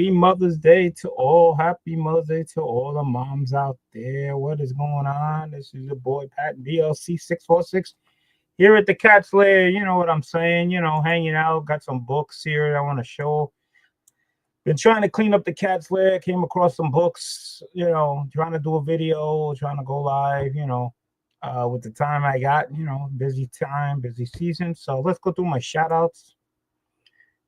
Happy Mother's Day to all. Happy Mother's Day to all the moms out there. What is going on? This is your boy Pat BLC 646 here at the Cat's Lair. You know what I'm saying? Hanging out. Got some books here I want to show. Been trying to clean up the Cat's Lair. Came across some books. Trying to do a video, trying to go live. With the time I got. Busy time, busy season. So let's go through my shout outs.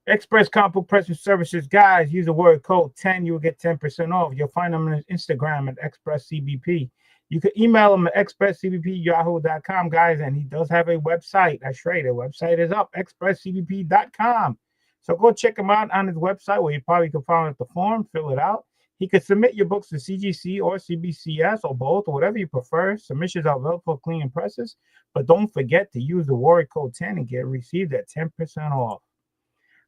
Express Comic Book Pressing Services, guys. Use the word code 10. You will get 10% off. You'll find them on Instagram at ExpressCBP. You can email him at expresscbp@yahoo.com, guys. And he does have a website. That's right. The website is up, expresscbp.com. So go check him out on his website where you probably can find the form, fill it out. He can submit your books to CGC or CBCS or both or whatever you prefer. Submissions are available for cleaning presses. But don't forget to use the word code 10 and get received at 10% off.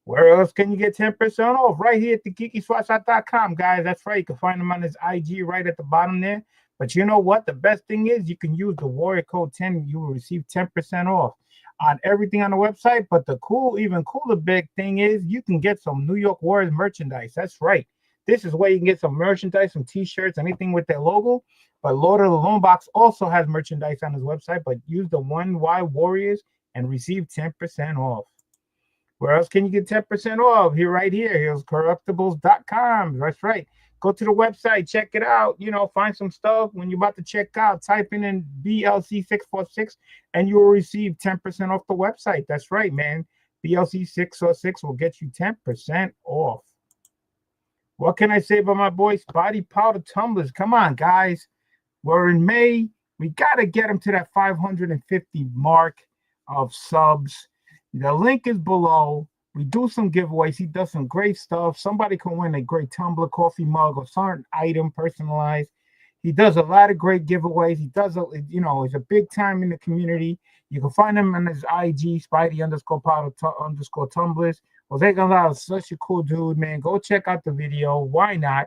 Where else can you get 10% off? Right here at the geekyswatshop.com, guys. That's right. You can find him on his IG right at the bottom there. But you know what? The best thing is you can use the warrior code 10. You will receive 10% off on everything on the website. But the even cooler big thing is you can get some New York Warriors merchandise. That's right. This is where you can get some merchandise, some T-shirts, anything with their logo. But Lord of the Lone Box also has merchandise on his website. But use the 1Y Warriors and receive 10% off. Where else can you get 10% off? Right here. Here's corruptibles.com. That's right. Go to the website, check it out. Find some stuff. When you're about to check out, type in BLC646 and you will receive 10% off the website. That's right, man. BLC646 will get you 10% off. What can I say about my boy Spotty Powder Tumblers? Come on, guys. We're in May. We got to get him to that 550 mark of subs. The link is below. We do some giveaways. He does some great stuff. Somebody can win a great tumbler, coffee mug, or certain item personalized. He does a lot of great giveaways. He does, he's a big time in the community. You can find him on his IG, Spidey_Powder_Tumblers. Jose Gonzalez, such a cool dude, man. Go check out the video. Why not?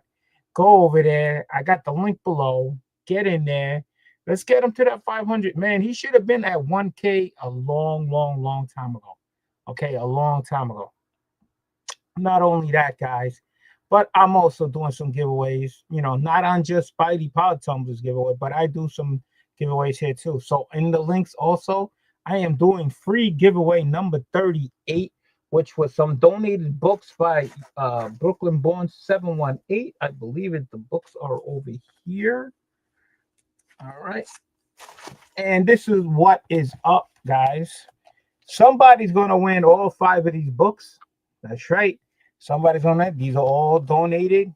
Go over there. I got the link below. Get in there. Let's get him to that 500. Man, he should have been at 1K a long, long, long time ago. Okay, a long time ago. Not only that, guys, but I'm also doing some giveaways, not on just Spidey Pod Tumblers giveaway, but I do some giveaways here too. So in the links also, I am doing free giveaway number 38, which was some donated books by Brooklyn Born 718. I believe the books are over here. All right. And this is what is up, guys. Somebody's going to win all 5 of these books. That's right. Somebody's on that. These are all donated.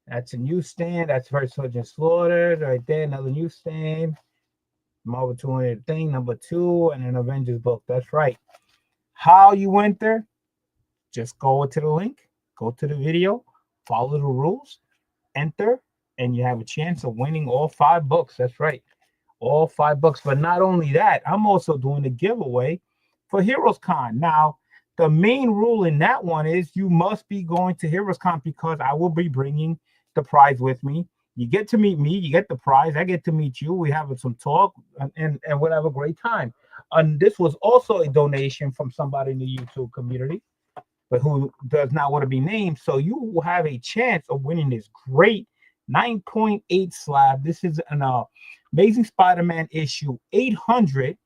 That's a newsstand. That's First Sergeant Slaughter right there. Another newsstand. Marvel 200 thing, number 2, and an Avengers book. That's right. How you enter? Just go to the link. Go to the video. Follow the rules. Enter. And you have a chance of winning all 5 books. That's right. All 5 books. But not only that, I'm also doing a giveaway for Heroes Con. Now, the main rule in that one is you must be going to Heroes Con because I will be bringing the prize with me. You get to meet me. You get the prize. I get to meet you. We have some talk and we'll have a great time. And this was also a donation from somebody in the YouTube community, but who does not want to be named. So you will have a chance of winning this great 9.8 slab. This is an Amazing Spider-Man issue 800.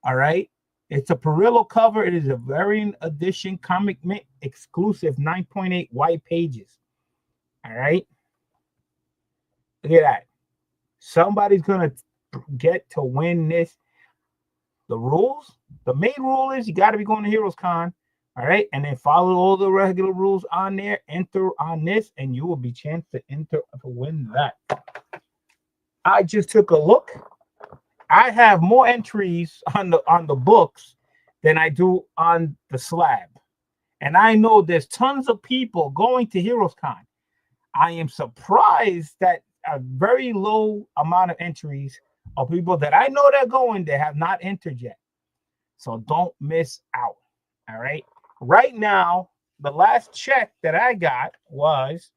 All right. It's a Perillo cover. It is a variant edition comic mint exclusive 9.8 white pages. All right. Look at that. Somebody's going to get to win this. The rules, the main rule is you got to be going to Heroes Con. All right. And then follow all the regular rules on there. Enter on this, and you will be chance to enter to win that. I just took a look. I have more entries on the books than I do on the slab. And I know there's tons of people going to Heroes Con. I am surprised that a very low amount of entries of people that I know they're going, they have not entered yet. So don't miss out. All right. Right now, the last check that I got was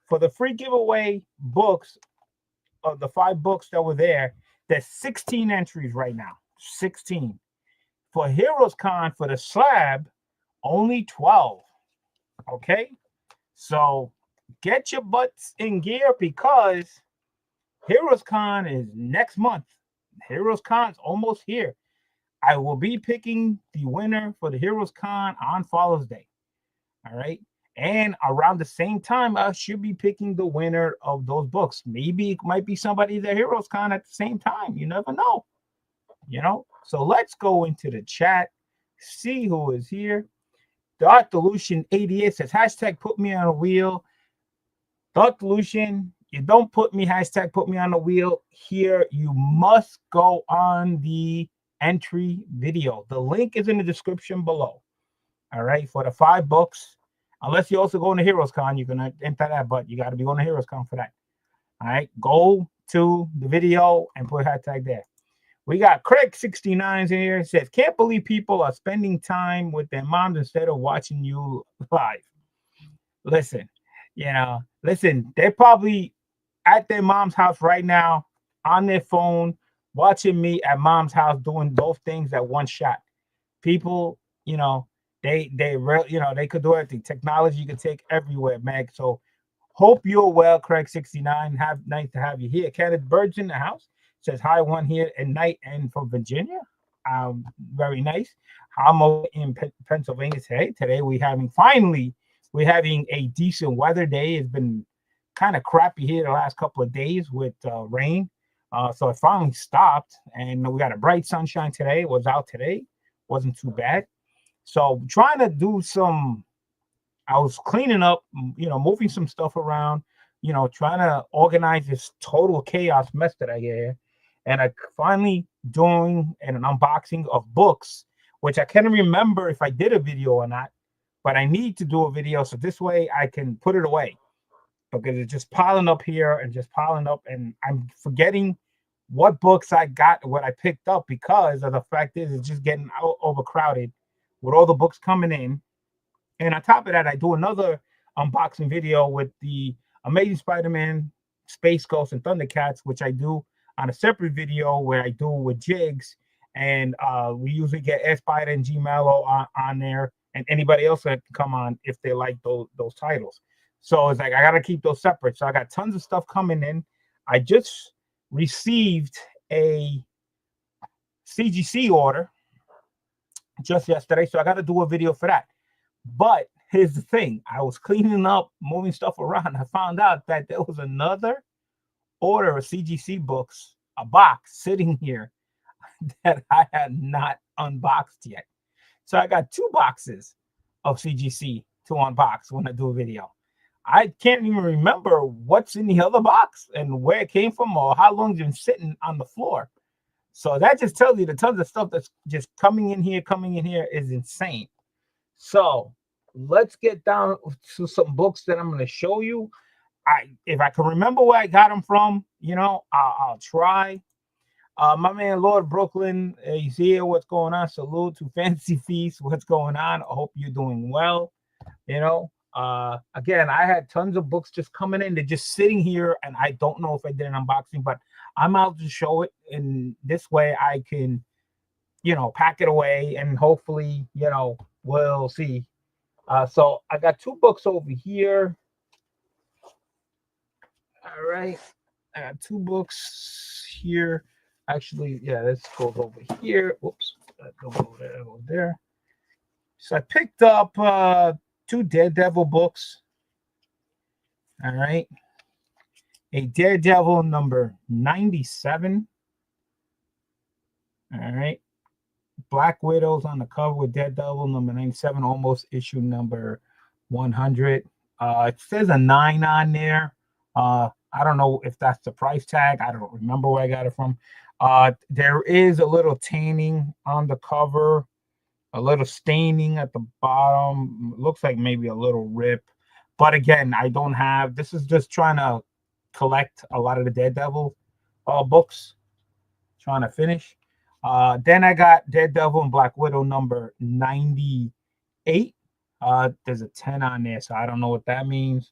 for the free giveaway books of the 5 books that were there. There's 16 entries right now. 16. For Heroes Con, for the slab, only 12. Okay, so get your butts in gear because Heroes Con is next month. Heroes Con's almost here. I will be picking the winner for the Heroes Con on Father's Day. All right. And around the same time, I should be picking the winner of those books. Maybe it might be somebody at Heroes Con at the same time. You never know. So let's go into the chat, see who is here. Dark Delusion 88 says hashtag put me on a wheel. Dark Delusion, you don't put me hashtag put me on a wheel here. You must go on the entry video. The link is in the description below. All right, for the 5 books. Unless you also go into Heroes Con, you're gonna enter that, but you got to be going to Heroes Con for that. All right, go to the video and put hashtag there. We got Craig 69 here. It says, can't believe people are spending time with their moms instead of watching you live. Listen, they're probably at their mom's house right now on their phone, watching me at mom's house doing both things at one shot. People, they could do everything. Technology you can take everywhere, Meg. So hope you're well, Craig 69. Nice to have you here. Kenneth Bird's in the house. Says hi, one here at night and from Virginia. Very nice. I'm over in Pennsylvania today. Today we're having a decent weather day. It's been kind of crappy here the last couple of days with rain. So it finally stopped, and we got a bright sunshine today. It was out today. Wasn't too bad. So trying to do I was cleaning up, moving some stuff around, trying to organize this total chaos mess that I get here. And I finally doing an unboxing of books, which I can't remember if I did a video or not, but I need to do a video so this way I can put it away because it's just piling up here and just piling up, and I'm forgetting what books I got, what I picked up, because of the fact is it's just getting overcrowded with all the books coming in. And on top of that, I do another unboxing video with the Amazing Spider-Man, Space Ghost, and Thundercats, which I do on a separate video where I do with Jigs. And we usually get S Spider and G Mello on there, and anybody else that can come on if they like those titles. So it's like I gotta keep those separate. So I got tons of stuff coming in. I just received a CGC order just yesterday, so I got to do a video for that. But here's the thing: I was cleaning up, moving stuff around. I found out that there was another order of CGC books, a box sitting here that I had not unboxed yet. So I got 2 boxes of CGC to unbox when I do a video. I can't even remember what's in the other box and where it came from or how long it's been sitting on the floor. So that just tells you the tons of stuff that's just coming in here is insane. So let's get down to some books that I'm going to show you. If I can remember where I got them from, I'll try. My man Lord Brooklyn, he's here. What's going on? Salute to Fancy Feast. What's going on? I hope you're doing well. Again, I had tons of books just coming in. They're just sitting here, and I don't know if I did an unboxing, but I'm out to show it. And this way I can, pack it away, and hopefully, we'll see. So I got 2 books over here. All right. I got 2 books here. Actually, yeah, this goes over here. Whoops. Don't go there. Go there. So I picked up 2 Daredevil books. All right. A Daredevil number 97. All right. Black Widow's on the cover with Daredevil number 97, almost issue number 100. It says a 9 on there. I don't know if that's the price tag. I don't remember where I got it from. There is a little tanning on the cover, a little staining at the bottom. Looks like maybe a little rip. But again, I don't have, this is just trying to collect a lot of the Daredevil books, trying to finish. Then I got Daredevil and Black Widow number 98. There's a 10 on there, so I don't know what that means.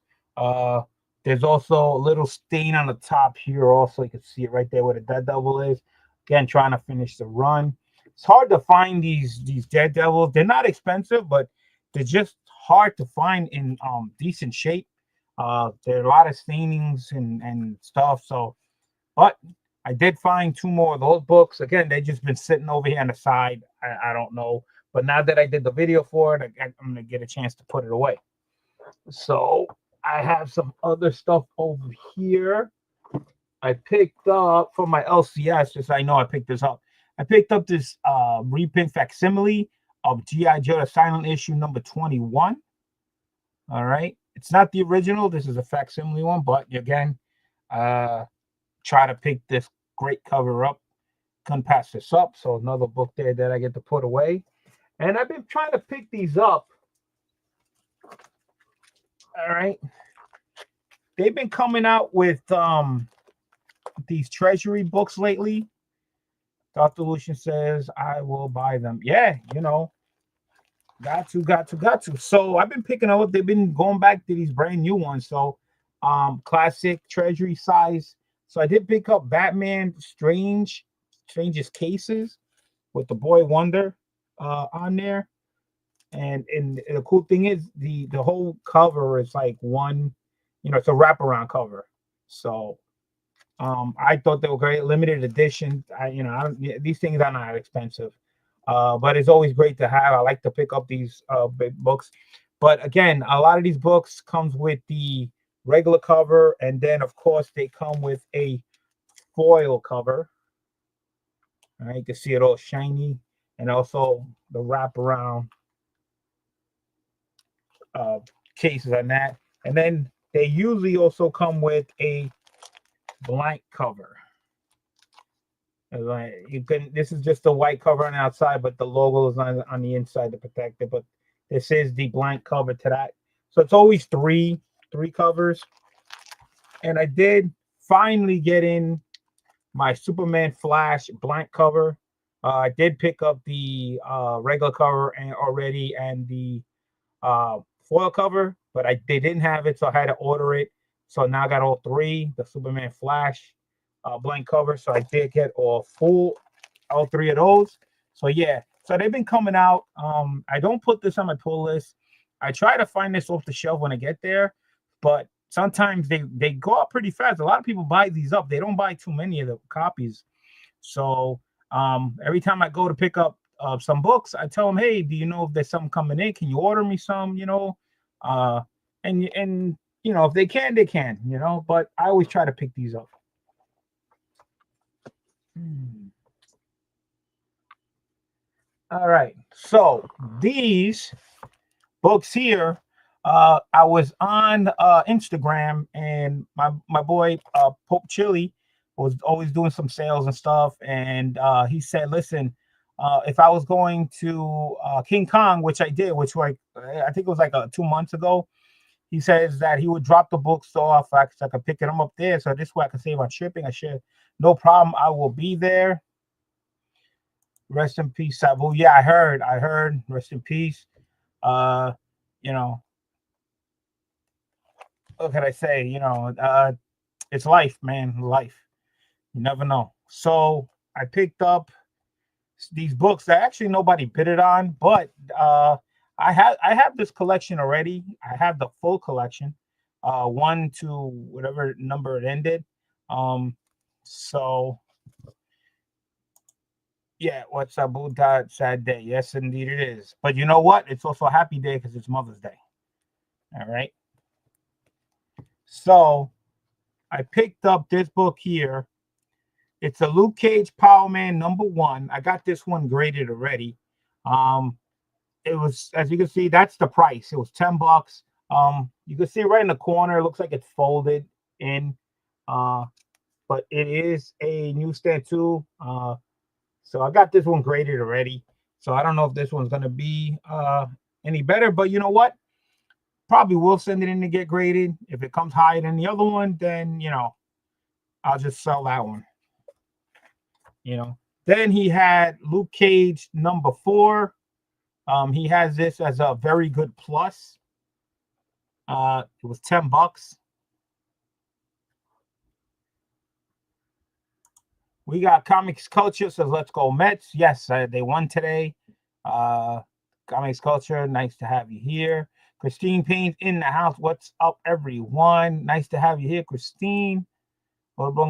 There's also a little stain on the top here also. You can see it right there where the Daredevil is. Again, trying to finish the run. It's hard to find these Daredevils. They're not expensive, but they're just hard to find in decent shape. There are a lot of stainings and stuff. So, but I did find two more of those books. Again, they just been sitting over here on the side. I don't know. But now that I did the video for it, I'm gonna get a chance to put it away. So I have some other stuff over here. I picked up for my LCS, just I know I picked this up. I picked up this reprint facsimile of G.I. Joe, the silent issue number 21. All right. It's not the original. This is a facsimile one, but again, try to pick this great cover up. Couldn't pass this up. So another book there that I get to put away. And I've been trying to pick these up. All right. They've been coming out with these treasury books lately. Dr. Lucian says, I will buy them. Yeah, you know, got to. So I've been picking up. They've been going back to these brand new ones. So classic treasury size. So I did pick up Batman Strangest Cases with the Boy Wonder on there. And the cool thing is the whole cover is like one, you know, it's a wraparound cover. So I thought they were great, limited edition. These things are not expensive, but it's always great to have. I like to pick up these big books, but again, a lot of these books comes with the regular cover, and then of course they come with a foil cover. All right, you can see it all shiny, and also the wraparound cases on that, and then they usually also come with a blank cover. Like you can, this is just a white cover on the outside, but the logo is on the inside to protect it. But this is the blank cover to that. So it's always three covers. And I did finally get in my Superman Flash blank cover. I did pick up the regular cover and the foil cover, but they didn't have it, so I had to order it. So now I got all three, the Superman Flash blank cover. So I did get all three of those. So yeah, so they've been coming out. I don't put this on my pull list. I try to find this off the shelf when I get there, but sometimes they go up pretty fast. A lot of people buy these up. They don't buy too many of the copies. So every time I go to pick up some books, I tell them, hey, do you know if there's something coming in? Can you order me some? You know, and you know, if they can, they can. You know, but I always try to pick these up. All right, so these books here, I was on Instagram, and my boy Pope Chili was always doing some sales and stuff, and he said, listen, if I was going to King Kong, which I did, which like I think it was like 2 months ago, he says that he would drop the books off so I could pick them up there, so this way I can save on shipping. I should, no problem, I will be there. Rest in peace, Sabu. Yeah, I heard. Rest in peace. You know, what can I say? You know, it's life, man. Life. You never know. So I picked up these books that actually nobody bid it on, but I have this collection already. I have the full collection, 1 to whatever number it ended. So yeah, what's up, Buddha? Sad day. Yes, indeed it is. But you know what? It's also a happy day because it's Mother's Day. All right. So I picked up this book here. It's a Luke Cage Power Man #1. I got this one graded already. It was, as you can see, that's the price. It was $10. You can see right in the corner, it looks like it's folded in. But it is a newsstand too. So I got this one graded already. So I don't know if this one's gonna be any better, but you know what? Probably will send it in to get graded. If it comes higher than the other one, then you know, I'll just sell that one. You know. Then he had Luke Cage #4. He has this as a very good plus. It was $10. We got Comics Culture says, let's go Mets. Yes, they won today. Comics Culture, nice to have you here. Christine Payne's in the house. What's up, everyone? Nice to have you here, Christine.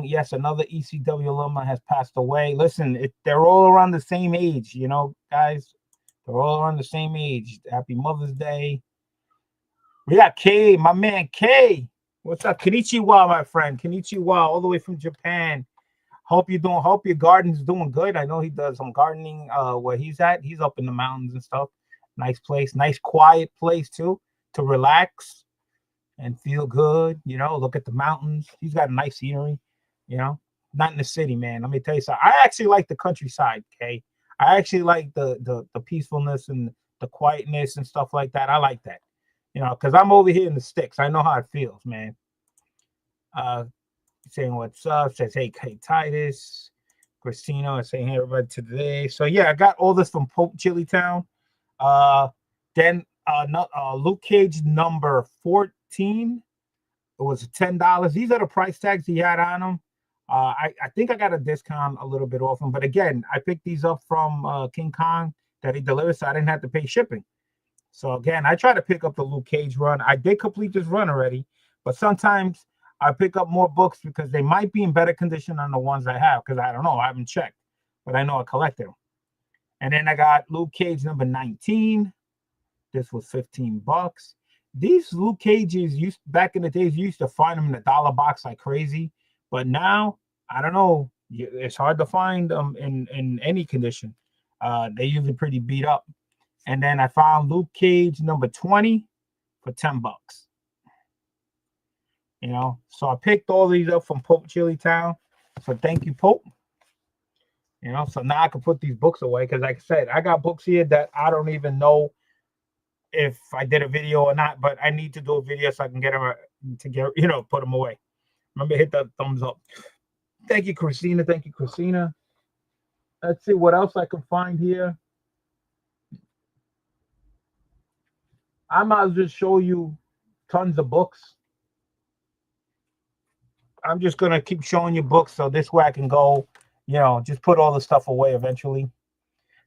Yes, another ECW alumni has passed away. Listen, they're all around the same age, guys. They're all around the same age. Happy Mother's Day. We got Kay, my man Kay. What's up? Konnichiwa, my friend. Konnichiwa, all the way from Japan. Hope your garden's doing good. I know he does some gardening where he's at. He's up in the mountains and stuff. Nice place, nice quiet place too, to relax and feel good. Look at the mountains. He's got a nice scenery, not in the city, man. Let me tell you something. I actually like the countryside, Kay. I actually like the peacefulness and the quietness and stuff like that. I like that. Because I'm over here in the sticks. I know how it feels, man. Saying what's up. Says, hey, Titus. Christina is saying, hey, everybody, today. So, yeah, I got all this from Pope Chili Town. Then Luke Cage number 14. It was $10. These are the price tags he had on them. I think I got a discount a little bit off them. But, again, I picked these up from King Kong that he delivered, so I didn't have to pay shipping. So, again, I try to pick up the Luke Cage run. I did complete this run already, but sometimes I pick up more books because they might be in better condition than the ones I have because I don't know. I haven't checked, but I know I collected them. And then I got Luke Cage number 19. This was $15. These Luke Cages, back in the days, you used to find them in the dollar box like crazy. But now, I don't know. It's hard to find them in any condition. They're usually pretty beat up. And then I found Luke Cage number 20 for $10. So I picked all these up from Pope Chili Town. So thank you, Pope. So now I can put these books away because, like I said, I got books here that I don't even know if I did a video or not, but I need to do a video so I can get them put them away. Remember, hit that thumbs up. Thank you, Christina. Thank you, Christina. Let's see what else I can find here. I might as well just show you tons of books. I'm just going to keep showing you books so this way I can go, just put all the stuff away eventually.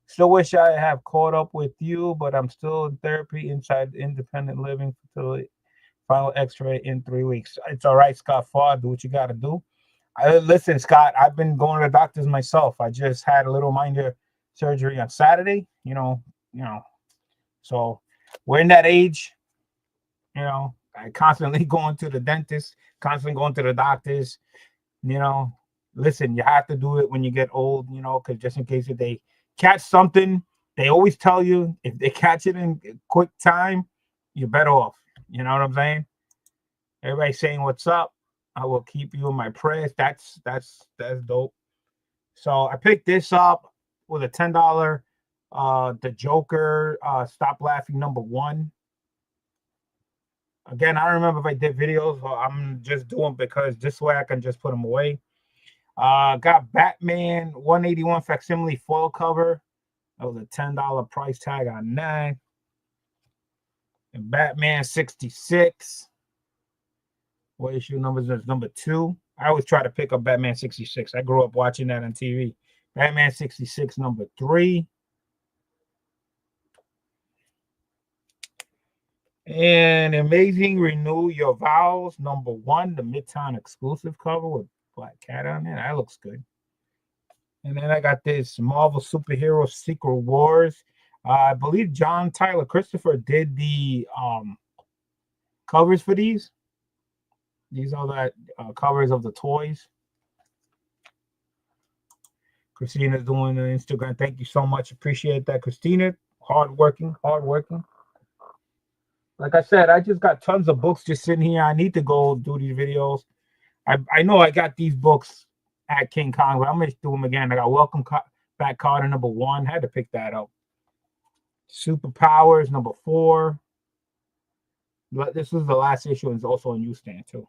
Still wish I have caught up with you, but I'm still in therapy inside independent living facility. Final x-ray in 3 weeks. It's all right, Scott Farr. Do what you got to do. Listen, Scott, I've been going to the doctors myself. I just had a little minor surgery on Saturday, So we're in that age, I constantly going to the dentist, constantly going to the doctors, Listen, you have to do it when you get old, because just in case if they catch something, they always tell you if they catch it in quick time, you're better off. You know what I'm saying? Everybody saying what's up. I will keep you in my prayers. That's dope. So I picked this up with a $10. The Joker, Stop Laughing number 1. Again, I don't remember if I did videos, but I'm just doing because this way I can just put them away. Got Batman 181 facsimile foil cover. That was a $10 price tag on that. And Batman 66. What issue numbers is number 2? I always try to pick up Batman 66. I grew up watching that on TV. Batman 66 number 3. And Amazing Renew Your Vows number 1, the Midtown exclusive cover with Black Cat on it. That looks good. And then I got this Marvel Superhero Secret Wars. I believe John Tyler Christopher did the covers for these. These are the covers of the toys. Christina's doing the Instagram. Thank you so much. Appreciate that, Christina. Hardworking. Like I said, I just got tons of books just sitting here. I need to go do these videos. I know I got these books at King Kong, but I'm going to do them again. I got Welcome Back Carter number 1. Had to pick that up. Superpowers number 4. But this was the last issue and it's also on newsstand too.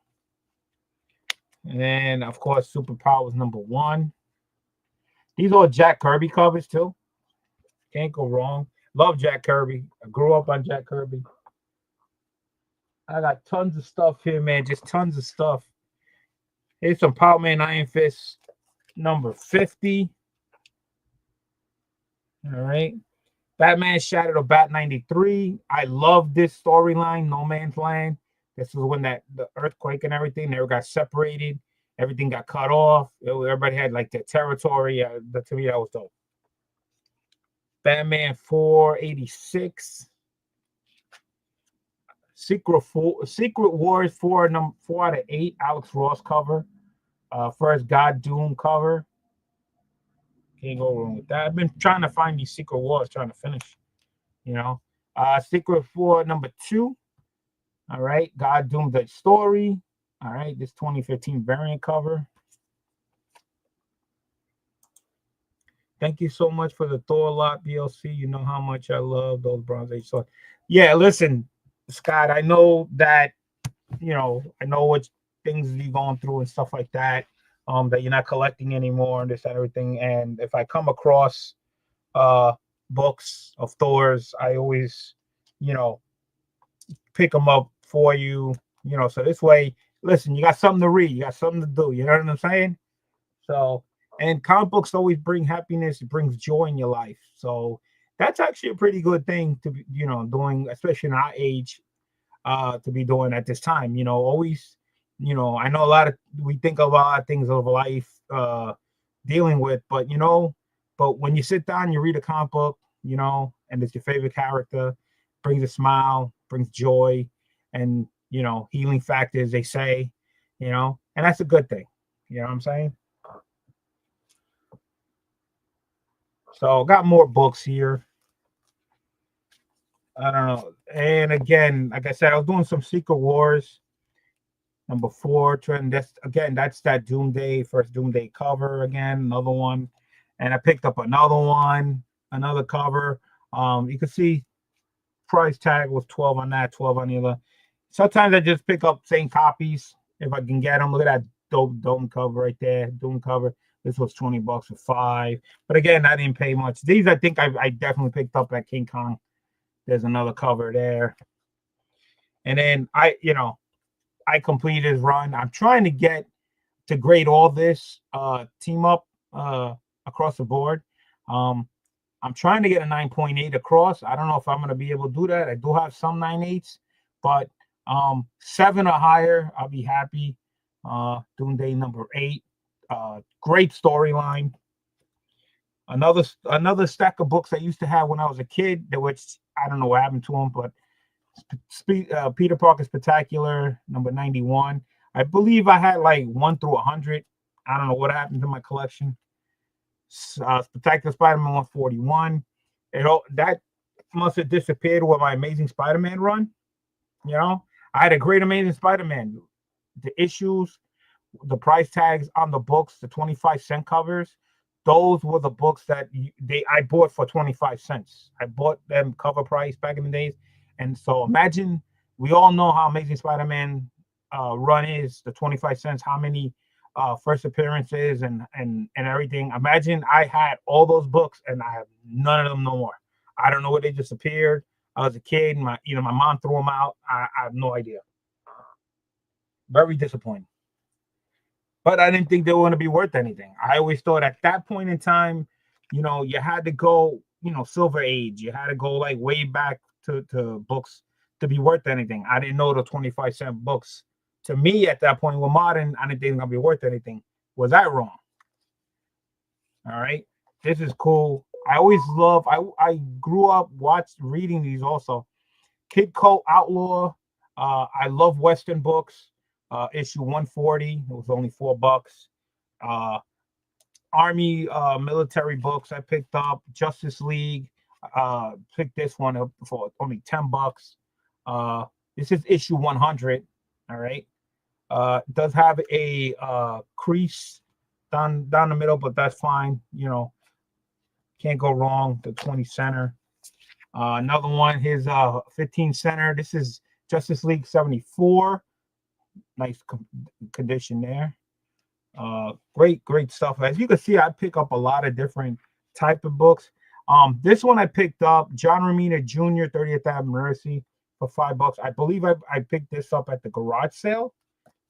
And then, of course, Superpowers number 1. These are Jack Kirby covers too. Can't go wrong. Love Jack Kirby. I grew up on Jack Kirby. I got tons of stuff here, man. Just tons of stuff. Here's some Power Man Iron Fist number 50. All right. Batman Shadow of Bat 93. I love this storyline, No Man's Land. This is when that the earthquake and everything, they got separated. Everything got cut off. Everybody had like their territory. To me, that was dope. Batman 486. Secret Wars 4 out of 8. Alex Ross cover. First God Doom cover. Can't go wrong with that. I've been trying to find these Secret Wars, trying to finish. You know, Secret War #2. All right, God Doom the story. All right, this 2015 variant cover. Thank you so much for the Thor lot BLC. You know how much I love those Bronze Age swords. Yeah, listen, Scott. I know that I know what things you're going through and stuff like that. That you're not collecting anymore and this and everything. And if I come across books of Thor's, I always, you know, pick them up for you. So this way, listen, you got something to read, you got something to do. You know what I'm saying? So, and comic books always bring happiness, it brings joy in your life. So that's actually a pretty good thing to be, doing, especially in our age, to be doing at this time. Always, I know a lot of we think of a lot of things of life dealing with, but when you sit down, you read a comic book, and it's your favorite character, brings a smile, brings joy, and healing factors. They say, and that's a good thing. You know what I'm saying? So got more books here. I don't know. And again, like I said, I was doing some Secret Wars #4 trend. That's that Doomsday, first Doomsday cover again, another one. And I picked up another one, another cover. You can see price tag was 12 on that, 12 on the other. Sometimes I just pick up same copies if I can get them. Look at that dope dome cover right there, Doom cover. This was $20 for 5. But again, I didn't pay much. These I think I definitely picked up at King Kong. There's another cover there. And then I completed his run. I'm trying to get to grade all this team up across the board. I'm trying to get a 9.8 across. I don't know if I'm going to be able to do that. I do have some 9.8s, but 7 or higher, I'll be happy. Doomsday #8. Great storyline. Another stack of books I used to have when I was a kid, which I don't know what happened to them, but Peter Parker Spectacular #91. I believe I had like 1 through 100. I don't know what happened to my collection. Spectacular Spider-Man 141. That must have disappeared with my Amazing Spider-Man run. I had a great Amazing Spider-Man. The issues, the price tags on the books, the 25-cent covers, those were the books that I bought for 25 cents. I bought them cover price back in the days. And so imagine, we all know how Amazing Spider-Man run is, the 25 cents, how many first appearances and everything. Imagine I had all those books and I have none of them no more. I don't know where they disappeared. I was a kid, my mom threw them out. I have no idea. Very disappointing. But I didn't think they were going to be worth anything. I always thought at that point in time, you had to go, Silver Age. You had to go like way back to books to be worth anything. I didn't know the 25-cent books. To me, at that point, were modern. I didn't think they were going to be worth anything. Was I wrong? All right. This is cool. I always love, I grew up reading these also. Kid Colt Outlaw. I love Western books. Issue 140. It was only $4. Army military books I picked up. Justice League. Picked this one up for only $10. This is issue 100. All right. Does have a crease down the middle, but that's fine. Can't go wrong. The 20 center. Another one, his 15 center. This is Justice League 74. Nice condition there. Great stuff. As you can see, I pick up a lot of different type of books. This one I picked up, John Romita Jr. 30th Anniversary for $5. I believe I picked this up at the garage sale.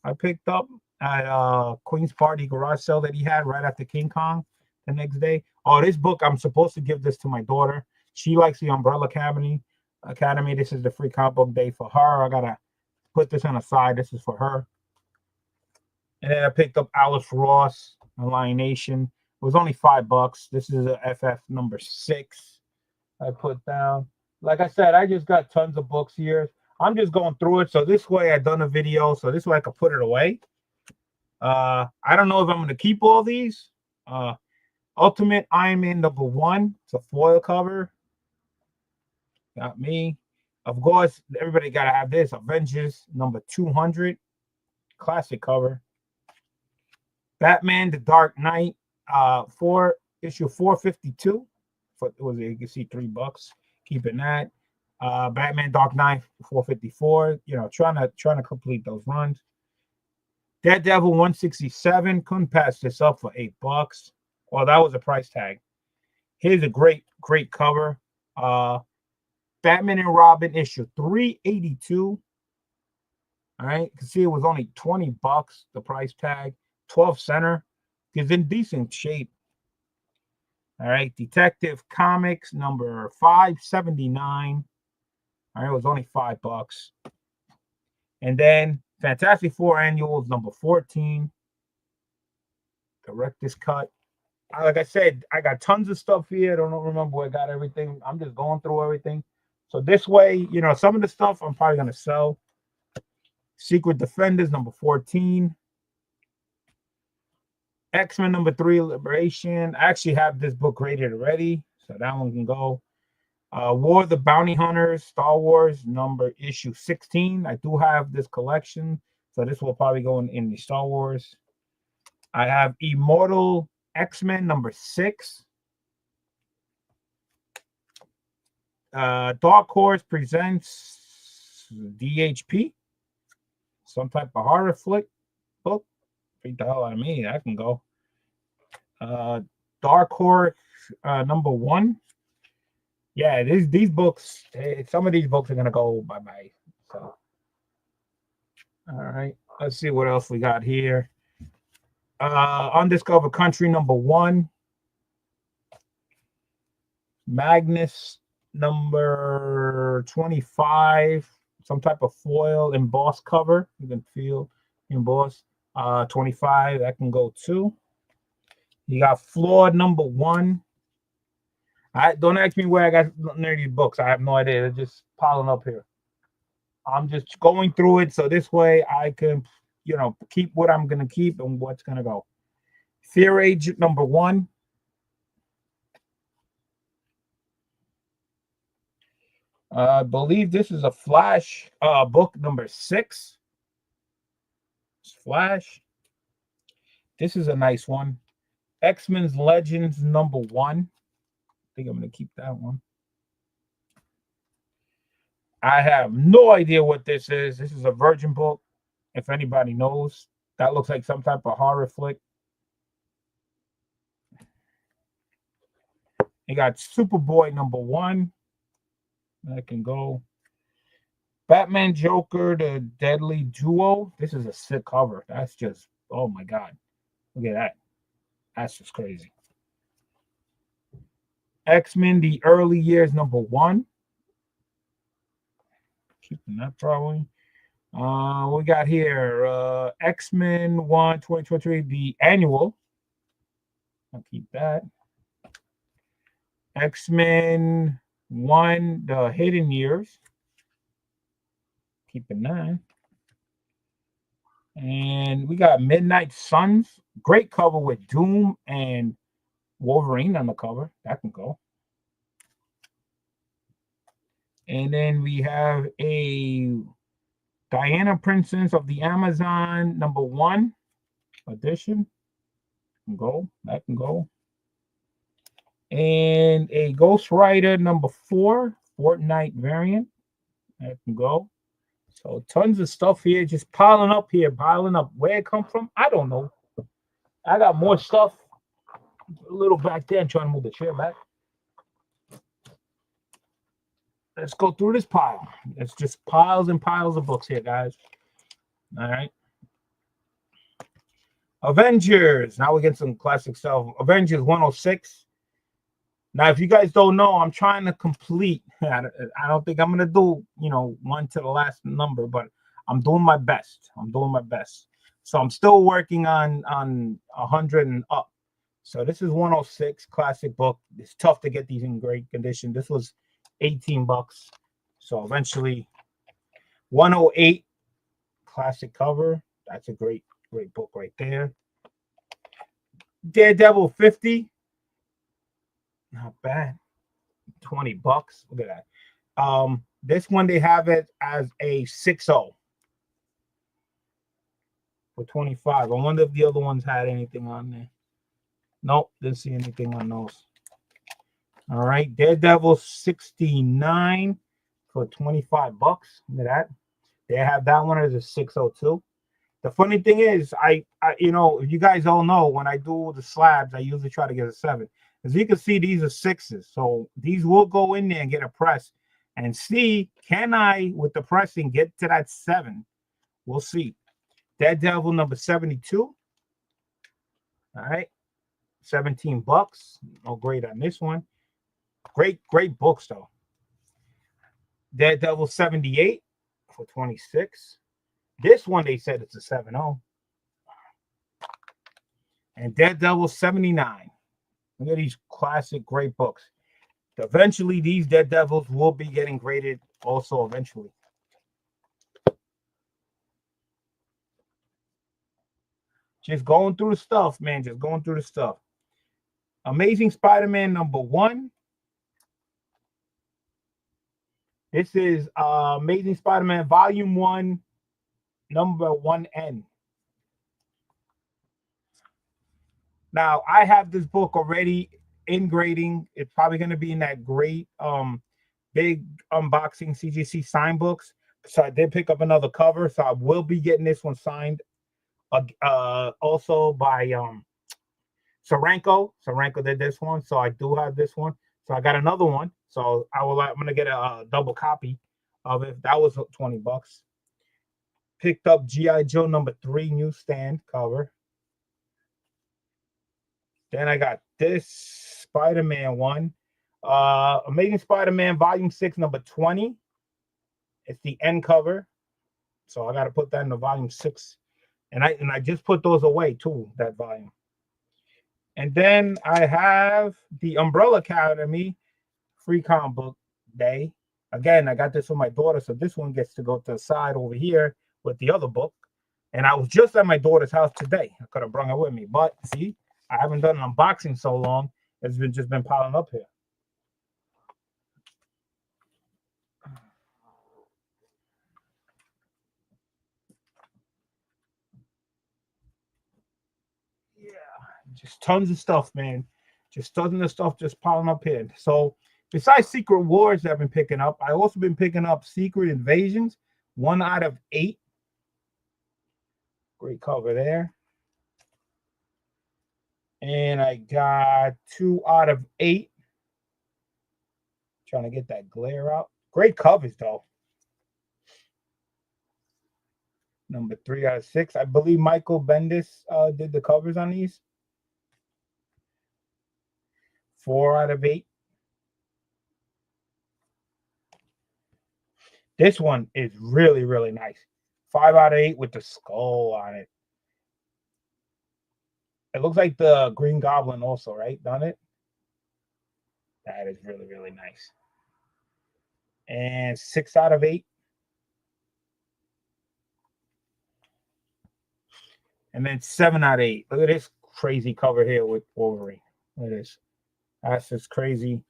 I picked up at Queen's Party garage sale that he had right after King Kong the next day. Oh, this book, I'm supposed to give this to my daughter She likes the Umbrella Academy. This is the free comic book day for her. I gotta put this on the side. This is for her. And then I picked up Alice Ross on Lion Nation. It was only $5. This is a FF number 6. I put down. Like I said, I just got tons of books here. I'm just going through it. So this way I done a video. So this way I can put it away. I don't know if I'm going to keep all these. Ultimate Iron Man number 1. It's a foil cover. Got me. Of course, everybody got to have this. Avengers number 200. Classic cover. Batman the Dark Knight. Issue 452. You can see $3. Keeping that. Batman Dark Knight 454. You know, trying to complete those runs. Daredevil 167. Couldn't pass this up for $8. Well, that was a price tag. Here's a great cover. Batman and Robin issue 382. All right, you can see it was only $20. The price tag. 12 center. Is in decent shape. All right, Detective Comics number 579. All right, it was only $5. And then Fantastic Four Annuals number 14. Director's cut. Like I said, I got tons of stuff here. I don't remember where I got everything. I'm just going through everything. So this way, you know, some of the stuff I'm probably going to sell. Secret Defenders number 14. X-Men number 3, Liberation. I actually have this book rated already, so that one can go. War of the Bounty Hunters, Star Wars issue 16. I do have this collection, so this will probably go in the Star Wars. I have Immortal X-Men number 6. Dark Horse presents DHP, some type of horror flick book. Freak the hell out of me. That can go. Dark Horse number 1. Yeah, these books. Some of these books are gonna go bye-bye. So, all right. Let's see what else we got here. Undiscovered Country number 1. Magnus number 25. Some type of foil embossed cover. You can feel embossed. 25, that can go too. You got Flawed number 1. Don't ask me where I got none of these books. I have no idea. They're just piling up here. I'm just going through it so this way I can, you know, keep what I'm gonna keep and what's gonna go. Fear Agent number 1. I believe this is a Flash book number 6. Flash. This is a nice one. X-Men's Legends number 1. I think I'm going to keep that one. I have no idea what this is. This is a Virgin book. If anybody knows, that looks like some type of horror flick. You got Superboy number 1. That can go. Batman Joker, the Deadly Duo. This is a sick cover. That's just, oh my God. Look at that. That's just crazy. X-Men, the Early Years number 1. Keeping that probably. We got here X-Men 1 2023, the annual. I'll keep that. X-Men 1, the Hidden Years. Keeping that. And we got Midnight Suns. Great cover with Doom and Wolverine on the cover. That can go. And then we have a Diana Princess of the Amazon number 1 edition. Can go. That can go. And a Ghost Rider number 4 Fortnite variant. That can go. So tons of stuff here, just piling up here, piling up. Where it come from, I don't know. I got more stuff. A little back there. I'm trying to move the chair back. Let's go through this pile. It's just piles and piles of books here, guys. All right. Avengers. Now we get some classic stuff. Avengers 106. Now, if you guys don't know, I'm trying to complete. I don't think I'm gonna do, one to the last number, but I'm doing my best. I'm doing my best. So I'm still working on 100 and up. So this is 106 classic book. It's tough to get these in great condition. This was 18 bucks. So eventually 108 classic cover. That's a great book right there. Daredevil 50. Not bad. 20 bucks. Look at that. This one they have it as a 6.0 for 25. I wonder if the other ones had anything on there. Nope, didn't see anything on those. All right, Daredevil 69 for 25 bucks. Look at that. They have that one as a 602. The funny thing is, I if you guys all know, when I do the slabs, I usually try to get a 7. As you can see, these are 6s. So these will go in there and get a press and see, can I, with the pressing, get to that 7? We'll see. Daredevil number 72. All right. 17 bucks. No grade on this one. Great books, though. Daredevil 78 for 26. This one, they said it's a 7.0. And Daredevil 79. Look at these classic great books. Eventually, these Daredevils will be getting graded also eventually. Just going through the stuff, man. Just going through the stuff. Amazing Spider-Man number 1. This is Amazing Spider-Man Volume 1, number 1N. Now, I have this book already in grading. It's probably going to be in that great big unboxing CGC sign books. So I did pick up another cover. So I will be getting this one signed also by Saranko. Saranko did this one. So I do have this one. So I got another one. So I'm going to get a double copy of it. That was 20 bucks. Picked up G.I. Joe number 3 newsstand cover. Then I got this Spider-Man one. Amazing Spider-Man Volume 6, number 20. It's the end cover. So I got to put that in the Volume 6. And I just put those away, too, that volume. And then I have the Umbrella Academy free comic book day. Again, I got this for my daughter, so this one gets to go to the side over here with the other book. And I was just at my daughter's house today. I could have brought it with me. But, see, I haven't done an unboxing so long. It's just been piling up here. Yeah, just tons of stuff, man. Just tons of stuff just piling up here. So besides Secret Wars that I've been picking up, I also been picking up Secret Invasions, 1 out of 8. Great cover there. And I got 2 out of 8. Trying to get that glare out. Great covers, though. Number 3 out of 6. I believe Michael Bendis did the covers on these. 4 out of 8. This one is really, really nice. 5 out of 8 with the skull on it. It looks like the Green Goblin also, right? Done it? That is really, really nice. And 6 out of 8. And then 7 out of 8. Look at this crazy cover here with Wolverine. Look at this. That's just crazy.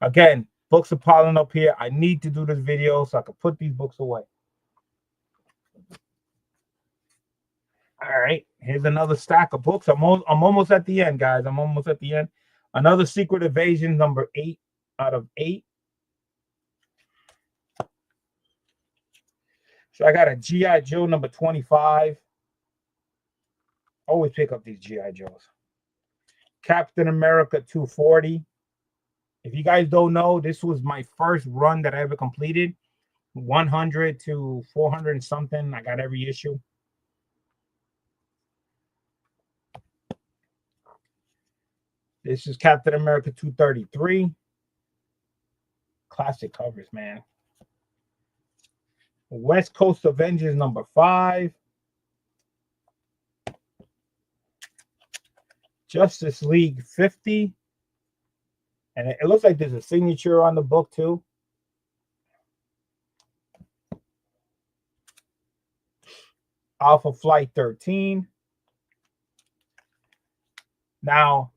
Again, books are piling up here. I need to do this video so I can put these books away. All right, here's another stack of books. I'm almost at the end, guys. I'm almost at the end. Another Secret Invasion, number 8 out of 8. So I got a G.I. Joe number 25. Always pick up these G.I. Joes. Captain America 240. If you guys don't know, this was my first run that I ever completed. 100 to 400 and something. I got every issue. This is Captain America 233. Classic covers, man. West Coast Avengers #5. Justice League 50. And it looks like there's a signature on the book too. Alpha Flight 13. Now,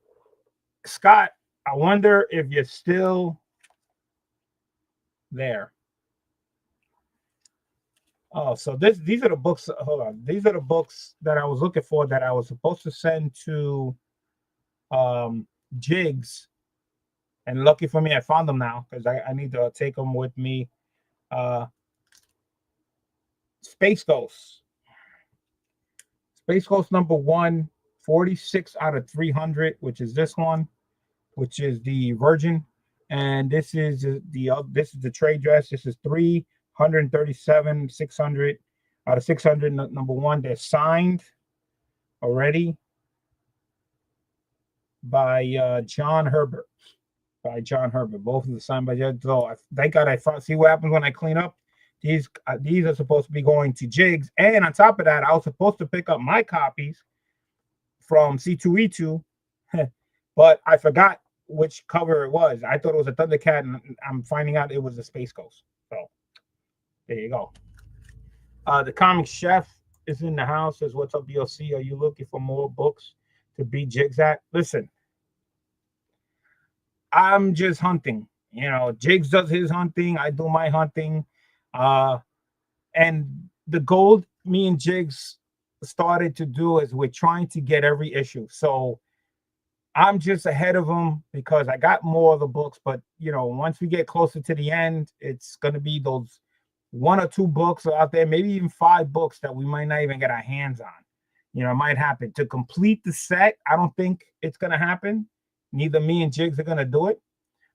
Scott, I wonder if you're still there. Oh, so these are the books. Hold on. These are the books that I was looking for that I was supposed to send to Jigs. And lucky for me, I found them now because I need to take them with me. Space Ghost. Space Ghost #1, 46 out of 300, which is this one, which is the Virgin. And this is the trade dress. This is 337, 600 out of 600. #1, they're signed already by John Herbert. Both of them signed by John. So thank God I found. See what happens when I clean up. These are supposed to be going to Jigs, and on top of that, I was supposed to pick up my copies from C2E2, but I forgot which cover it was. I thought it was a Thundercat, and I'm finding out it was a Space Ghost. So there you go. The Comic Chef is in the house. Says, "What's up, DLC? Are you looking for more books to beat Jigs at?" Listen, I'm just hunting. Jigs does his hunting. I do my hunting. And the goal me and Jigs started to do is we're trying to get every issue. So I'm just ahead of them because I got more of the books. But, once we get closer to the end, it's going to be those 1 or 2 books out there, maybe even 5 books that we might not even get our hands on. It might happen. To complete the set, I don't think it's going to happen. Neither me and Jigs are going to do it.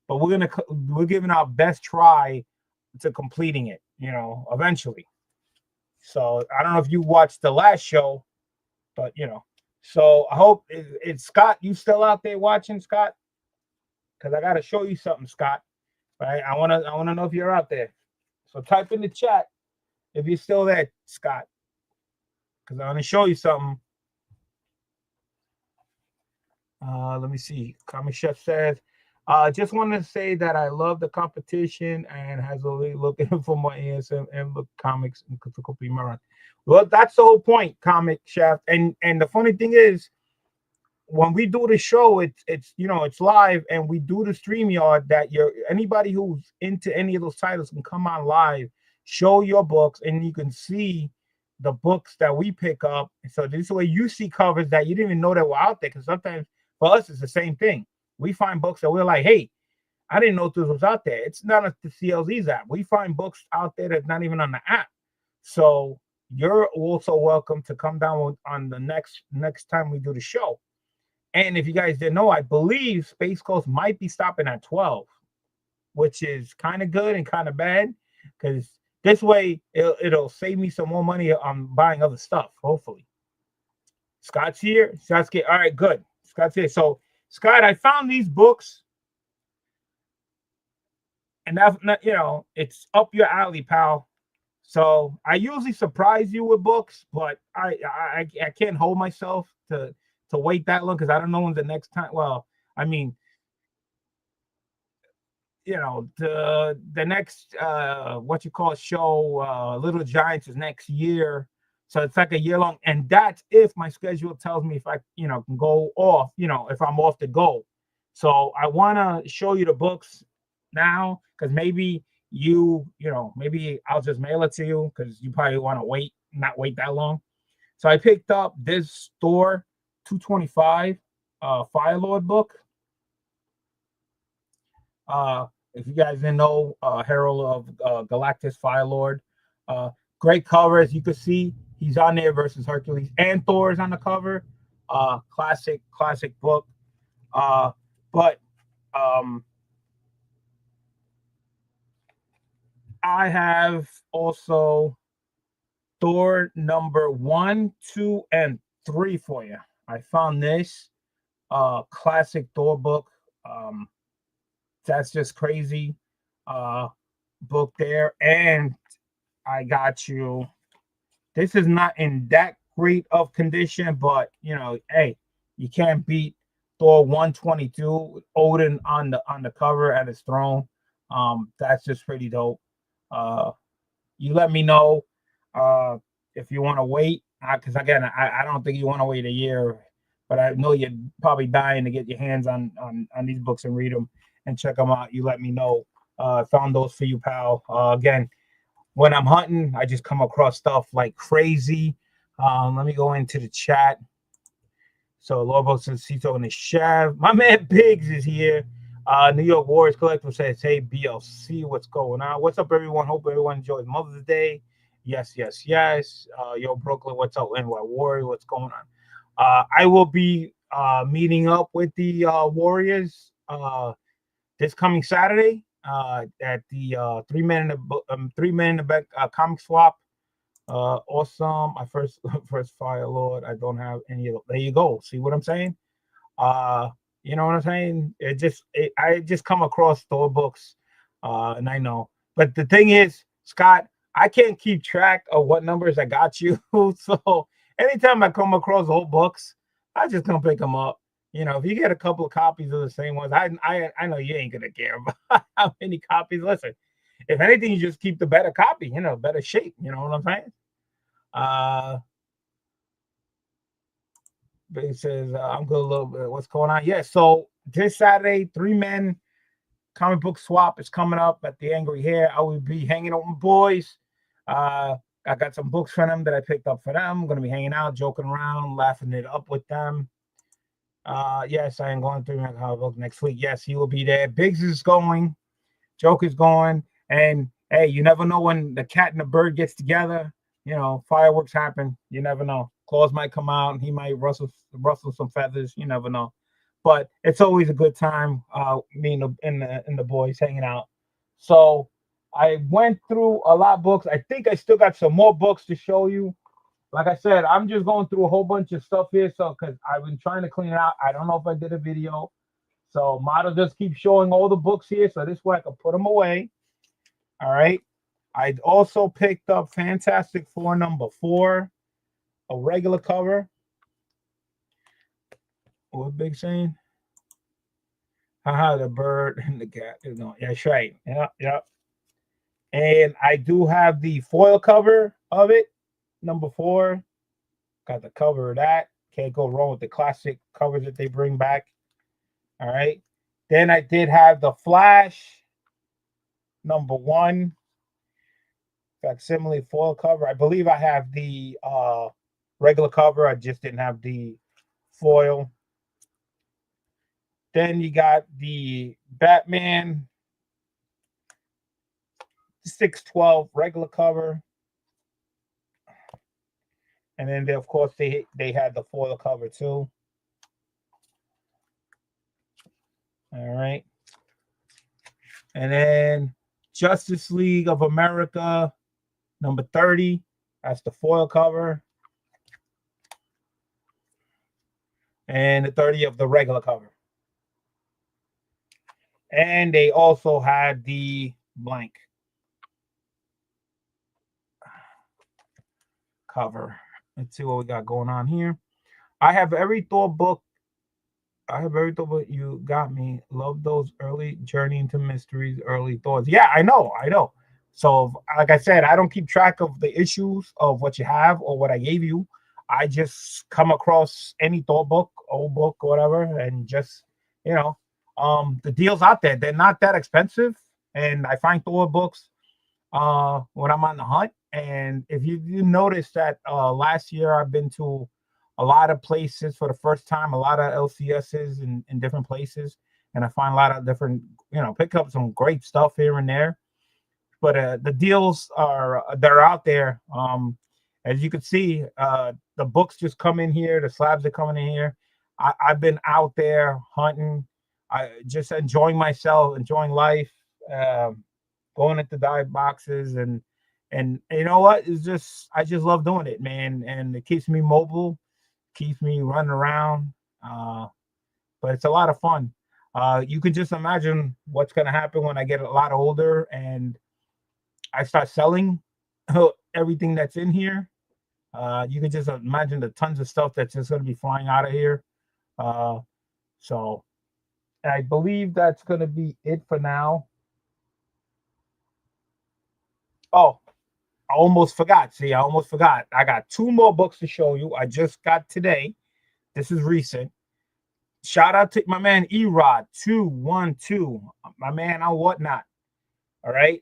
But we're giving our best try to completing it, eventually. So I don't know if you watched the last show, but so I hope it's Scott. You still out there watching, Scott? Because I got to show you something, Scott. Right? I wanna know if you're out there. So type in the chat if you're still there, Scott. Because I want to show you something. Let me see. Comic Chef says, just wanted to say that I love the competition and has already looking for more ASM and look comics and copy Maran. Well, that's the whole point, Comic Chef. And the funny thing is, when we do the show, it's live, and we do the StreamYard that anybody who's into any of those titles can come on live, show your books, and you can see the books that we pick up. So this way you see covers that you didn't even know that were out there. Because sometimes for us it's the same thing. We find books that we're like, hey, I didn't know this was out there. It's not at the CLZ's app. We find books out there that's not even on the app. So you're also welcome to come down on the next time we do the show. And if you guys didn't know, I believe Space Coast might be stopping at 12, which is kind of good and kind of bad, because this way it'll save me some more money on buying other stuff, hopefully. Scott's here. Scott's here. All right, good. Scott's here. So, Scott, I found these books, and that's it's up your alley, pal. So I usually surprise you with books, but I can't hold myself to wait that long because I don't know when the next time. Well, I mean, the next what you call show, Little Giants, is next year. So it's like a year long, and that's if my schedule tells me if I can go off, if I'm off to go. So I want to show you the books now because maybe maybe I'll just mail it to you because you probably want to not wait that long. So I picked up this Thor 225 Firelord book. If you guys didn't know, Herald of Galactus Firelord. Great cover, as you can see. He's on there versus Hercules, and Thor is on the cover. Classic book. But I have also Thor #1, 2, and 3 for you. I found this. classic Thor book. Um, that's just crazy. Uh, book there, and I got you. This is not in that great of condition, but hey, you can't beat Thor 122 Odin on the cover at his throne. That's just pretty dope. Uh, you let me know uh if you want to wait, because again, I don't think you want to wait a year, but I know you're probably dying to get your hands on these books and read them and check them out. You let me know. Found those for you, pal. Again, when I'm hunting, I just come across stuff like crazy. Let me go into the chat. So Lobo says he's talking to Chef. My man Biggs is here. New York Warriors Collective says, hey, BLC, what's going on? What's up, everyone? Hope everyone enjoys Mother's Day. Yes, yes, yes. Yo, Brooklyn, what's up? NY Warrior, what's going on? I will be meeting up with the Warriors this coming Saturday at the three men in the back comic swap. Awesome. My first Fire Lord. I don't have any of those. There you go. See what I'm saying? Uh, you know what I'm saying? I just come across store books, and I know. But the thing is, Scott, I can't keep track of what numbers I got you. So anytime I come across old books, I just come pick them up. If you get a couple of copies of the same ones, I know you ain't gonna care about how many copies. Listen, if anything, you just keep the better copy. Better shape. You know what I'm saying? But he says, I'm good a little bit. What's going on? Yeah, so this Saturday, three men comic book swap is coming up at the Angry Hair. I will be hanging out with boys. I got some books for them that I picked up for them. I'm going to be hanging out, joking around, laughing it up with them. Yes, I am going through my comic book next week. Yes, he will be there. Biggs is going. Joke is going. And, hey, you never know when the cat and the bird gets together. Fireworks happen. You never know. Claws might come out and he might rustle some feathers. You never know. But it's always a good time. Me and the boys hanging out. So I went through a lot of books. I think I still got some more books to show you. Like I said, I'm just going through a whole bunch of stuff here. So because I've been trying to clean it out. I don't know if I did a video. So Model just keeps showing all the books here. So this way I can put them away. All right. I also picked up Fantastic Four #4, a regular cover. What Big saying? Haha, the bird and the cat. No, yeah, that's right. Yeah, yeah. And I do have the foil cover of it, #4. Got the cover of that. Can't go wrong with the classic covers that they bring back. All right. Then I did have the Flash #1. Facsimile foil cover. I believe I have the regular cover. I just didn't have the foil. Then you got the Batman 612 regular cover. And then of course they had the foil cover too. All right. And then Justice League of America #30. That's the foil cover. And the 30 of the regular cover. And they also had the blank cover. Let's see what we got going on here. I have every Thor book. You got me. Love those early Journey into Mysteries, early thoughts. Yeah, I know. So, like I said, I don't keep track of the issues of what you have or what I gave you. I just come across any Thor book, old book, or whatever, and just the deals out there. They're not that expensive, and I find Thor books when I'm on the hunt. And if you notice that last year I've been to a lot of places for the first time, a lot of LCSs in different places, and I find a lot of different, pick up some great stuff here and there. But the deals they're out there. As you can see, the books just come in here, the slabs are coming in here. I've been out there hunting, I just enjoying myself, enjoying life, going into dive boxes and you know what? I just love doing it, man, and it keeps me mobile, keeps me running around. it's a lot of fun. You could just imagine what's gonna happen when I get a lot older and I start selling everything that's in here. You can just imagine the tons of stuff that's just gonna be flying out of here. Uh, so I believe that's gonna be it for now. Oh, I almost forgot. See, I almost forgot. I got two more books to show you. I just got today. This is recent. Shout out to my man Erod 212, my man on Whatnot. All right.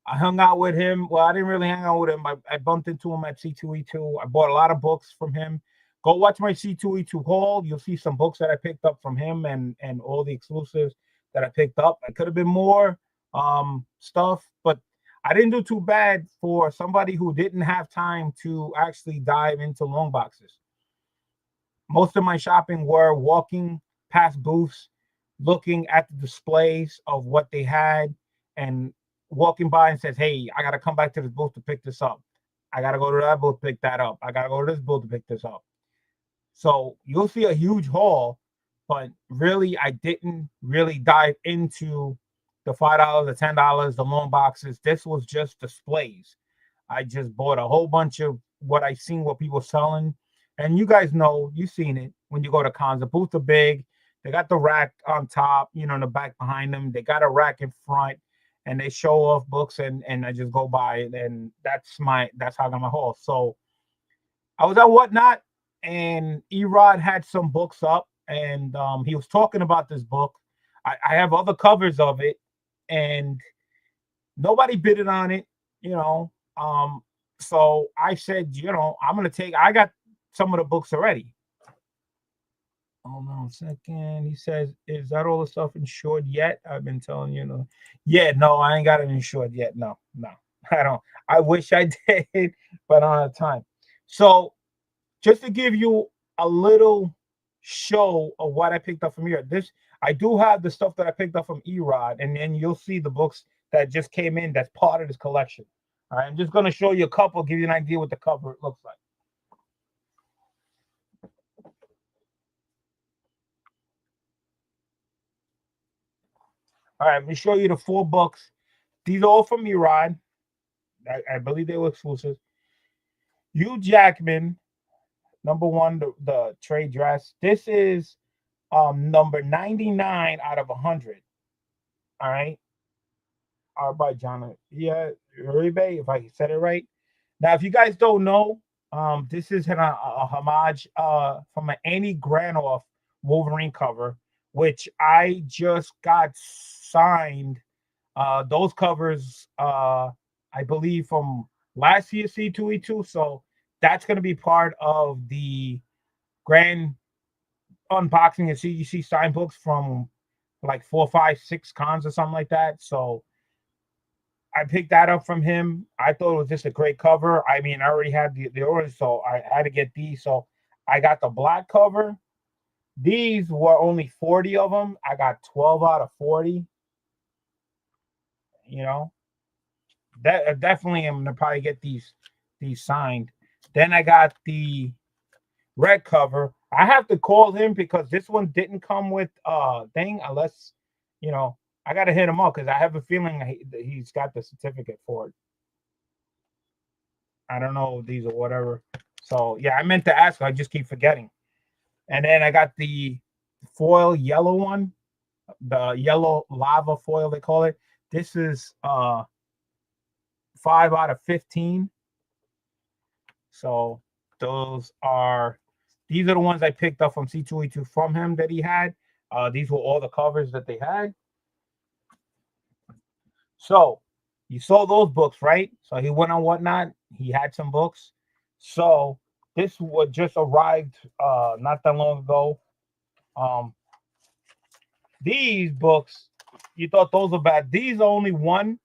I hung out with him. Well, I didn't really hang out with him. I bumped into him at C2E2. I bought a lot of books from him. Go watch my C2E2 haul. You'll see some books that I picked up from him and all the exclusives that I picked up. I could have been more stuff, but I didn't do too bad for somebody who didn't have time to actually dive into long boxes. Most of my shopping were walking past booths, looking at the displays of what they had, and walking by and says, "Hey, I gotta come back to this booth to pick this up. I gotta go to that booth to pick that up. I gotta go to this booth to pick this up." So you'll see a huge haul, but really, I didn't really dive into the $5, the $10, the long boxes. This was just displays. I just bought a whole bunch of what I seen, what people selling. And you guys know, you've seen it when you go to cons. The booths are big. They got the rack on top, in the back behind them. They got a rack in front, and they show off books, and I just go by, and that's how I got my haul. So I was at Whatnot, and Erod had some books up, and he was talking about this book. I have other covers of it, and nobody bidded on it, you know. So I said, I'm gonna take. I got some of the books already. Hold on a second. He says, "Is that all the stuff insured yet?" I've been telling you, no. Yeah, no, I ain't got it insured yet. No, no, I don't. I wish I did, but I don't have time. So just to give you a little show of what I picked up from here. I do have the stuff that I picked up from Erod, and then you'll see the books that just came in that's part of this collection. All right, I'm just going to show you a couple, give you an idea what the cover looks like. All right, let me show you the 4 books. These are all from Erod. I believe they were exclusive. Hugh Jackman, number one, the trade dress. This is number 99 out of 100. All right. Art by John. Yeah, Uribe, if I said it right. Now, if you guys don't know, this is a homage from an Annie Granoff Wolverine cover, which I just got signed. Those covers, I believe, from last year C2E2. So that's going to be part of the grand unboxing and CGC sign books from like 4, 5, 6 cons or something like that. So I picked that up from him. I thought it was just a great cover. I mean, I already had the orange, so I had to get these. So I got the black cover. These were only 40 of them. I got 12 out of 40. You know, that definitely am gonna probably get these signed. Then I got the red cover. I have to call him because this one didn't come with thing unless I gotta hit him up because I have a feeling he's got the certificate for it. I don't know these or whatever. So yeah, I meant to ask. I just keep forgetting. And then I got the foil yellow one, the yellow lava foil they call it. This is 5 out of 15. So these are the ones I picked up from C2E2 from him that he had. These were all the covers that they had. So you saw those books, right? So he went on Whatnot. He had some books. So this was just arrived not that long ago. These books, you thought those were bad. These are only 1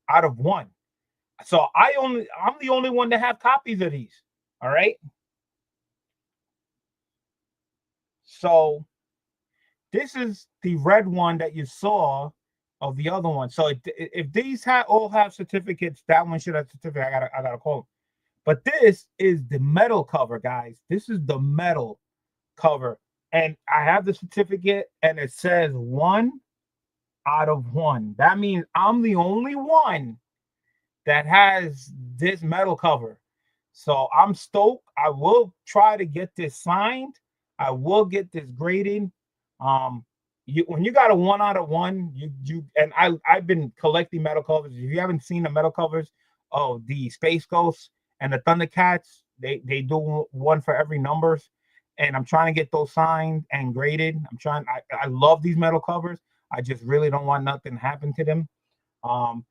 out of 1. So I'm the only one that have copies of these. All right. So this is the red one that you saw of the other one. So if these all have certificates, that one should have certificate. I gotta call them. But this is the metal cover, guys. This is the metal cover, And I have the certificate, and it says 1 out of 1. That means I'm the only one that has this metal cover. So I'm stoked. I will try to get this signed. I will get this graded. Um, when you got a 1 out of 1, you and I've been collecting metal covers. If you haven't seen the metal covers of the Space Ghosts and the Thundercats, they do one for every numbers, and I'm trying to get those signed and graded. I love these metal covers. I just really don't want nothing to happen to them.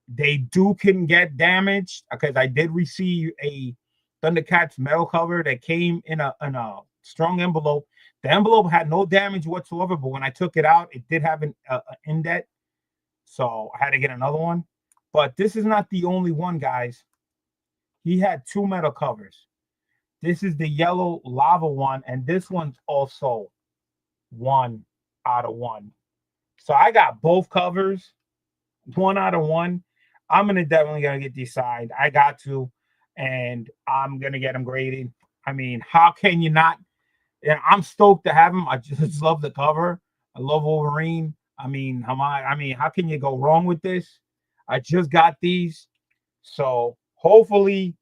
They can get damaged because I did receive a Thundercats metal cover that came in a strong envelope. The envelope had no damage whatsoever, but when I took it out, it did have an indent, so I had to get another one. But this is not the only one, guys. He had two metal covers. This is the yellow lava one, and this one's also 1 out of 1. So I got both covers. 1 out of 1. I'm definitely gonna get these signed. I got to, and I'm gonna get them graded. I mean, how can you not? Yeah, I'm stoked to have them. I just love the cover. I love Wolverine. How can you go wrong with this? I just got these, so hopefully,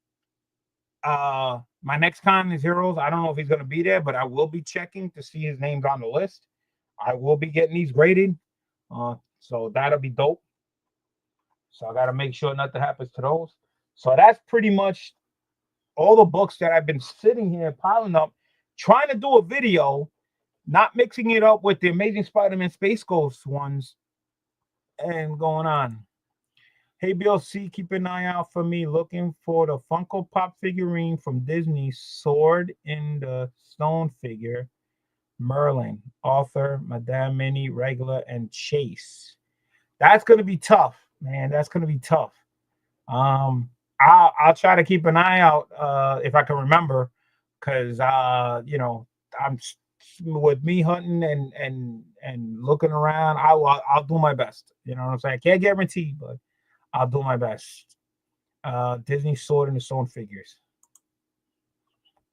my next con is Heroes. I don't know if he's gonna be there, but I will be checking to see his name's on the list. I will be getting these graded, so that'll be dope. So I got to make sure nothing happens to those. So that's pretty much all the books that I've been sitting here piling up, trying to do a video, not mixing it up with the Amazing Spider-Man Space Ghost ones and going on. Hey, BLC, keep an eye out for me looking for the Funko Pop figurine from Disney, Sword in the Stone figure, Merlin, author, Madame Minnie, regular, and Chase. That's going to be tough, man. That's going to be tough. I'll try to keep an eye out if I can remember, because I'm with me hunting and looking around. I'll do my best. You know what I'm saying? I can't guarantee, but I'll do my best. Disney Sword in the Stone figures.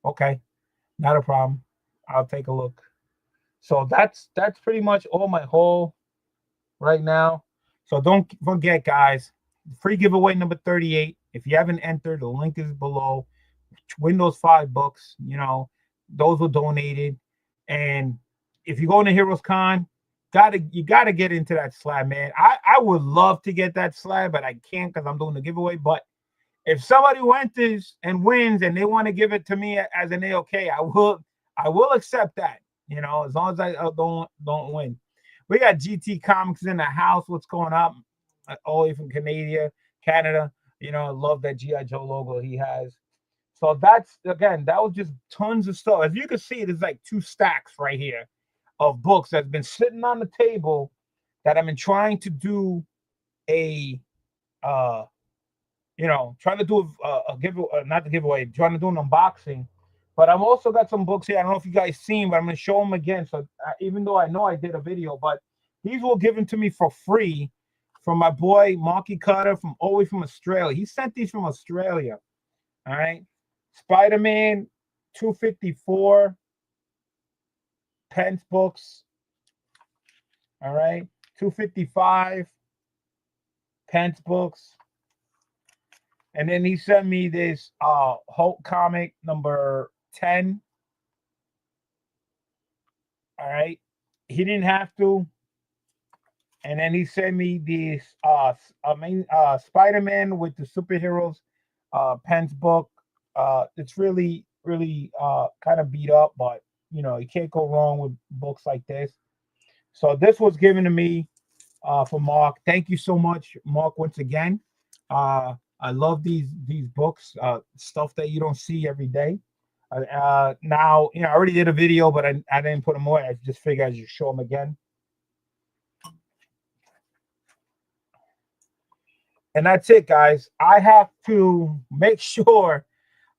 Okay, not a problem. I'll take a look. So that's pretty much all my haul right now. So don't forget, guys, free giveaway number 38. If you haven't entered, the link is below. Win those 5 books. Those were donated. And if you go into Heroes Con, you gotta get into that slab, man. I would love to get that slab, but I can't because I'm doing the giveaway. But if somebody enters and wins and they want to give it to me as an AOK, I will accept that. As long as I don't win. We got GT Comics in the house. What's going on? All the way from Canada. I love that GI Joe logo he has. So that was just tons of stuff. As you can see, there's like 2 stacks right here of books that's been sitting on the table that I've been trying to do trying to do a giveaway, not the giveaway, trying to do an unboxing. But I've also got some books here. I don't know if you guys seen, but I'm going to show them again. So even though I know I did a video, but these were given to me for free from my boy Marky Cutter all the way from Australia. He sent these from Australia. All right. Spider-Man 254 Pence books. All right. 255 Pence books. And then he sent me this Hulk comic number 10. All right. He didn't have to. And then he sent me this Spider-Man with the superheroes Pence book. It's really, really kind of beat up, but you can't go wrong with books like this. So this was given to me from Mark. Thank you so much, Mark, once again. I love these books, stuff that you don't see every day. Now, I already did a video, but I didn't put them away. I just figured I should show them again. And that's it, guys. I have to make sure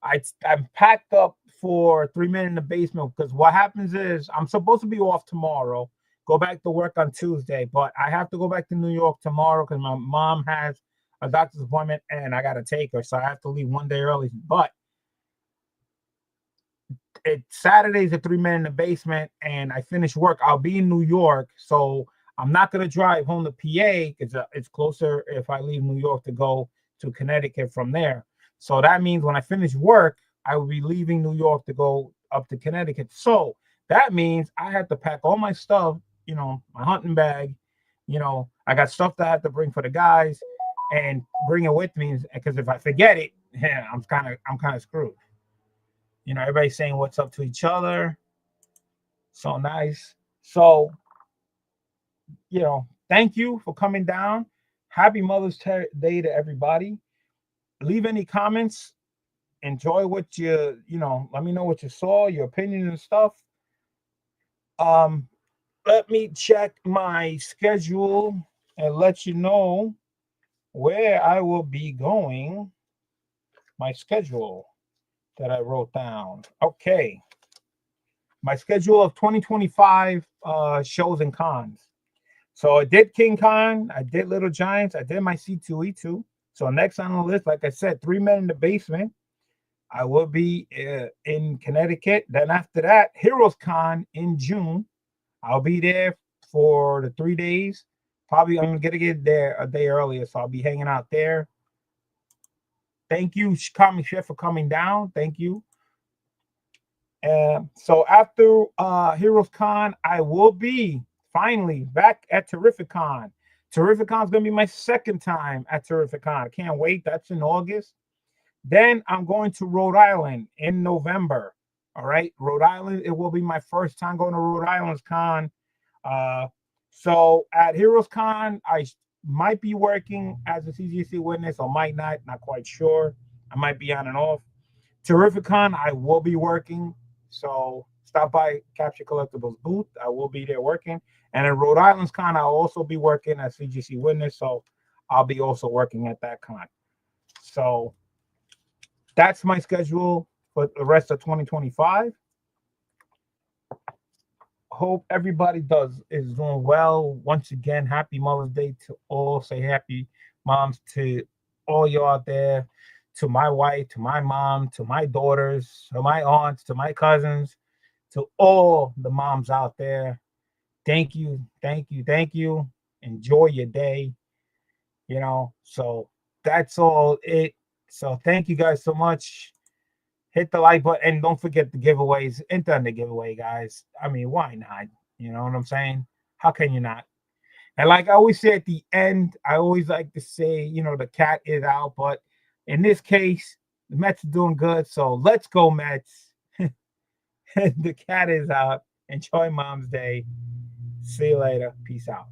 I'm packed up for 3 Men in the Basement, because what happens is I'm supposed to be off tomorrow, go back to work on Tuesday, but I have to go back to New York tomorrow because my mom has a doctor's appointment and I got to take her. So I have to leave one day early. But Saturday's a 3 Men in the Basement, and I finish work. I'll be in New York, so I'm not gonna drive home to PA because it's closer if I leave New York to go to Connecticut from there. So that means when I finish work, I will be leaving New York to go up to Connecticut. So that means I have to pack all my stuff, my hunting bag. I got stuff that I have to bring for the guys and bring it with me because if I forget it, yeah, I'm kind of screwed. Everybody's saying what's up to each other. So nice. So, thank you for coming down. Happy Mother's Day to everybody. Leave any comments. Enjoy what let me know what you saw, your opinion and stuff. Um, Let me check my schedule and let you know where I will be going. My schedule that I wrote down. Okay. My schedule of 2025 shows and cons. So I did King Khan, I did Little Giants, I did my C2E2. So next on the list, like I said, 3 Men in the Basement. I will be in Connecticut. Then after that, Heroes Con in June. I'll be there for the 3 days. Probably I'm gonna get there a day earlier, so I'll be hanging out there. Thank you, Kami Chef, for coming down. Thank you. So after Heroes Con, I will be finally back at Terrificon. Terrificon is going to be my second time at Terrificon. I can't wait. That's in August. Then I'm going to Rhode Island in November. All right, Rhode Island. It will be my first time going to Rhode Island's Con. So at Heroes Con, I might be working as a CGC witness or might not quite sure. I might be on and off. Terrificon, I will be working. So stop by Capture Collectibles booth. I will be there working. And in Rhode Island's Con, I'll also be working as CGC witness. So I'll be also working at that con. So that's my schedule for the rest of 2025. Hope everybody is doing well. Once again, happy Mother's Day to all. Say happy moms to all you out there, to my wife, to my mom, to my daughters, to my aunts, to my cousins, to all the moms out there. Thank you, thank you, thank you. Enjoy your day. So that's all it. So thank you guys so much. Hit the like button and don't forget the giveaways. Enter in the giveaway, guys. I mean, why not? You know what I'm saying? How can you not? And like I always say at the end, I always like to say, the cat is out. But in this case, the Mets are doing good. So let's go, Mets. The cat is out. Enjoy Mom's Day. See you later. Peace out.